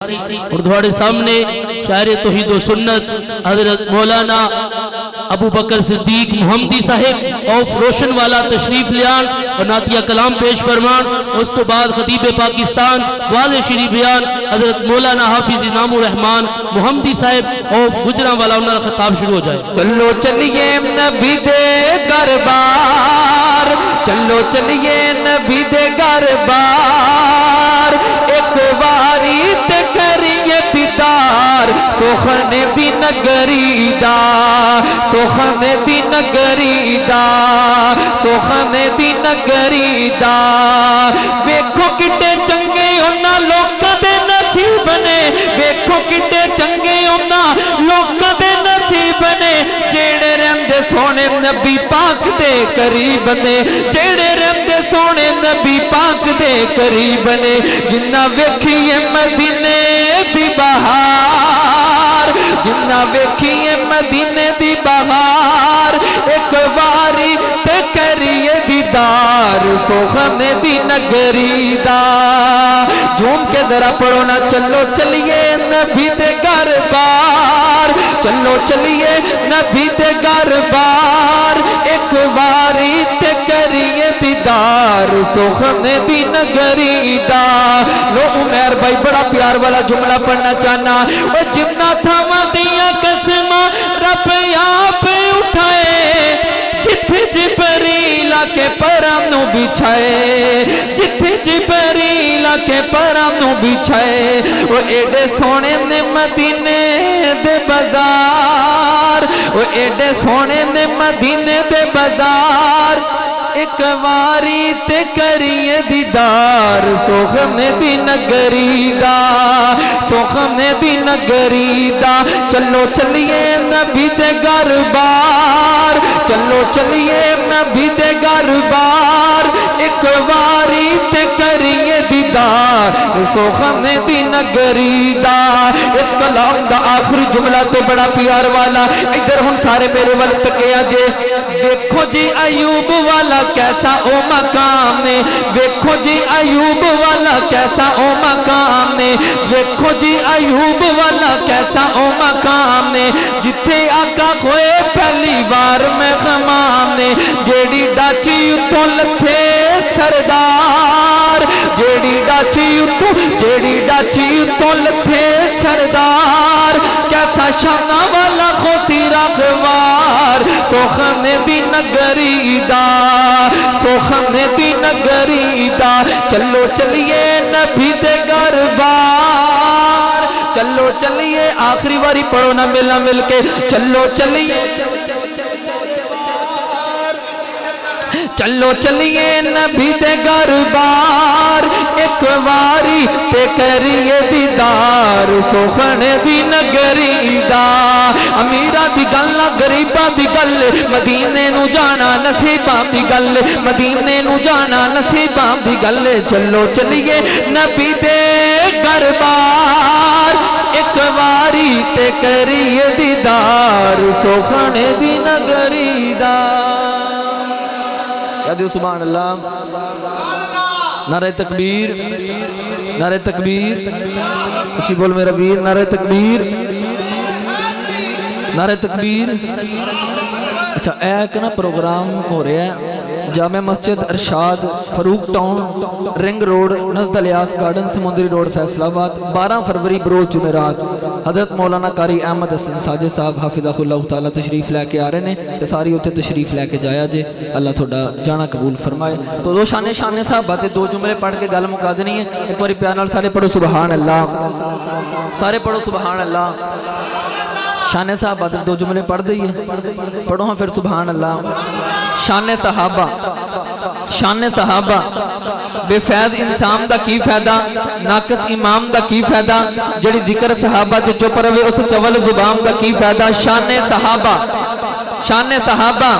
اور تھوڑے سامنے شاعر توحید و سنت حضرت مولانا ابو بکر صدیق محمدی صاحب اوف روشن والا تشریف لیان اور نعتیہ کلام پیش فرمان. اس تو بعد خطیب پاکستان واضح شریف بیان حضرت مولانا حافظ انعام الرحمن محمدی صاحب اوف گجراں والا انہوں کا خطاب شروع ہو جائے. چلو چلیے نبی دے دربار، چلو چلیے نبی دے دربار، ایک باری تے کریے دیدار سوخن دی نگری دا، سوخن دی نگری دا، سوخن دی نگری دا. ویکھو کڈے چنگے انہاں لوکاں دے نصیب نے، ویکھو کڈے چنگے انہاں لوکاں دے نصیب نے جیڑے رہندے سونے نبی پاک دے قریب نے، جیڑے رہندے سونے نبی پاک دے قریب نے. جنہ ویکھیے مدینے دی بہار، جنہ ویکھیے مدینے دی بہار، ایک واری تے کریے دیدار سوخن دی نگری دا. جھوم کے ذرا پڑھو نا چلو چلیے نبی دے دربار، چلو چلیے نبی دے دربار، ایک واری تے کریے دیدار سوخن دی نگری دا. لو عمر بھائی بڑا پیار والا جملہ پڑھنا چاہنا. وہ جتنا تھاواں دیاں قسماں رب آپ اٹھائے، جتھے جبریل کے پرام نو بچھائے، جتھے جبریل کے پرام نو بچھائے. وہ ایڈے سونے نے مدینے دے بازار، وہ ایڈے سونے نے مدینے دے بازار، ایک واری تے کریے دیدار سوخن دی نگری دا، سوخن دی نگری دا. چلو چلیے نبی دے دربار، چلو چلیے نبی دے دربار، ایک واری تے کریے دیدار سوخن دی نگری دا. اس کلام دا آخری جملہ تو بڑا پیار والا. ادھر ہن سارے میرے ول تکیا جے. ویکھو جی ایوب والا کیسا او مقام نے، ویکھو جی ایوب والا کیسا او مقام نے، ویکھو جی ایوب والا کیسا او مقام نے. جتھے آقا ہوئے پہلی بار میں خمام نے، جیڑی ڈاچی اتوں لتھے سردار، جیڑی ڈاچی اتوں، جیڑی ڈاچی اتوں لتھے سردار، کیسا شانہ والا خوسی رکھوار سوخن دی نگری دا، سوخن دی نگری دا. چلو چلیے نبی دے دربار، چلو چلیے آخری باری پڑھو نا ملنا مل کے. چلو چلیے، چلو چلیے نبی دے دربار، ایک واری تے کریے دیدار سوخن دی نگری دا. امیرہ دی گل نہ غریباں دی گل، مدینے نو جانا نصیباں دی گل، مدینے نو جانا نصیباں دی گل. چلو چلیے نبی دے دربار، ایک واری تے کریے دیدار سوخن دی نگری دا. کہہ دیو سبحان اللہ، نعرہ تکبیر، نعرہ تکبیر، اچھی بول میرا ویر، نعرہ تکبیر، نعرہ تکبیر. اچھا ایک نا پروگرام ہو رہا ہے Jamia Masjid Irshad Farooq town ring road نزد Ilyas garden Samundri road Faisalabad 12 فروری بروز جمعرات. حضرت مولانا قاری احمد حسن ساجد صاحب حافظہ اللہ تعالی تشریف لے کے آ رہے ہیں تے ساری اتنے تشریف لے کے جایا جے. اللہ تھوڑا جانا قبول فرمائے. تو دو شانے صاحب تے دو جملے پڑھ کے گل مکا دینی ہے. ایک باری پیار نال سارے پڑھو سبحان اللہ، سارے پڑھو سبحان اللہ. شان صحابہ دو جملے پڑھ دئیے، پڑھو ہاں پھر سبحان اللہ. شان صحابہ، شان صحابہ، بے فیض انسان دا کی فائدہ، ناقص امام دا کی فائدہ، جڑی ذکر صحابہ جو چپ روے اس چول زبان دا کی فائدہ. شان صحابہ، شان صحابہ،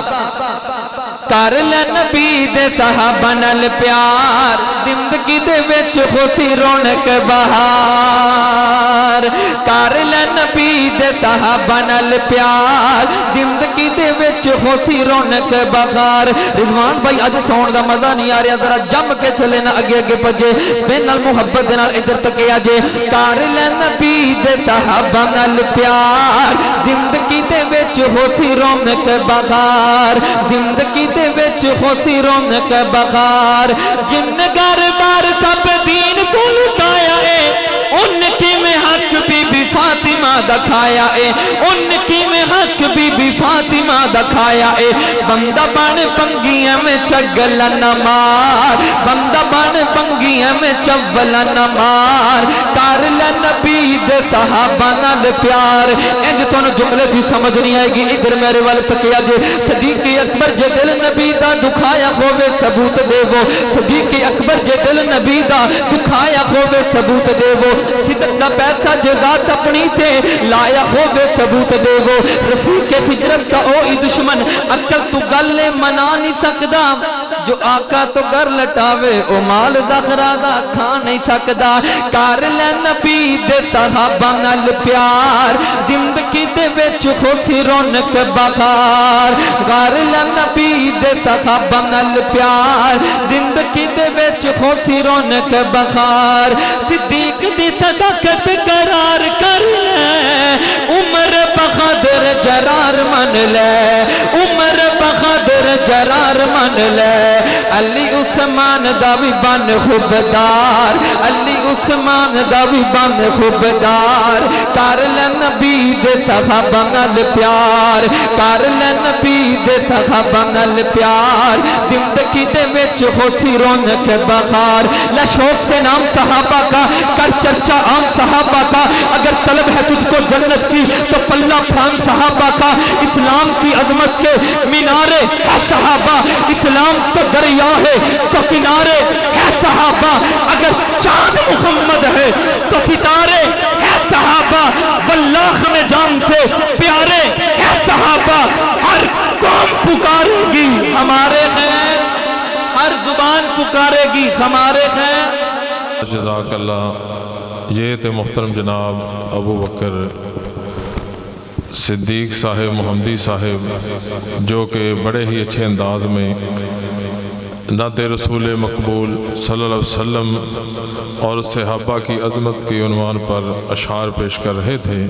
کر لے نبی دے صحابہ نال پیار، زندگی دے وچ خوشی رونق بہار. کر لے نبی دے صحابہ نال پیار زندگی دے وچ ہو سی رونق بہار رضوان بھائی اج سون دا مزہ نہیں آ رہا ذرا جم کے چلے نا اگے اگے بجے بے نال محبت دے نال ادھر تک آجے کار لے نبی دے صحابہ نال پیار زندگی دے وچ ہو سی رونق بہار زندگی دے وچ ہو سی رونق بہار جن گھر بار سب دین کو لٹایا ہے ان کی میں حق بی بی فاطمہ دکھایا ہے ان کی میں حق بی بی فاطمہ دکھایا ہے بندہ بن پنگیاں میں چگل نمار بندہ بن پنگیاں میں چول نمار کار نبی دے صحابہ نال پیار انج تو جملے دی سمجھ نہیں آئے گی ادھر میرے وال تکیا جے صدیق اکبر جے دل نبی دا دکھایا ہوئے ثبوت دے وہ صدیق اکبر جے دل نبی دا دکھایا ہوئے ثبوت دے وہ صدق دا پیسہ جے ذات اپنی تے لایا ہوئے ثبوت دے وہ رفیق فجرت کا اوئی دشمن عقل تو گلے منا نہیں سکدا جو آقا تو گر لٹاوے او مال زخرہ دا کھا نہیں سکدا کار لے نبی دے صحابہ نال پیار زندگی دے وچ خوشی رونق بہار کار لے نبی دے صحابہ نال پیار زندگی دے وچ خوشی رونق بہار صدیق دی صداقت قرار کر لے عمر بخادر جرار من لے عمر بخادر جرار من لے علی عثمان داوی بن خوبدار علی عثمان داوی بن خوبدار کار لے نبی دے صحابہ نال پیار کار لے نبی دے صحابہ نال پیار زندگی دے وچ خوشی رونق بہار لا شوق سے نام صحابہ کا کر چرچا عام صحابہ کا اگر طلب ہے تجھ کو جنت کی تو پلہ پھان صحابہ کا اسلام کی عظمت کے مینارے ہے صحابہ اسلام تو دریا ہے تو کنارے ہے صحابہ اگر چاند محمد ہے تو ستارے ہے صحابہ واللہ ہمیں جان سے پیارے ہے صحابہ ہر قوم پکارے گی ہمارے ہیں ہر زبان پکارے گی ہمارے ہیں جزاک اللہ یہ تھے محترم جناب ابو بکر صدیق صاحب محمدی صاحب جو کہ بڑے ہی اچھے انداز میں نعت رسول مقبول صلی اللہ علیہ وسلم اور صحابہ کی عظمت کے عنوان پر اشعار پیش کر رہے تھے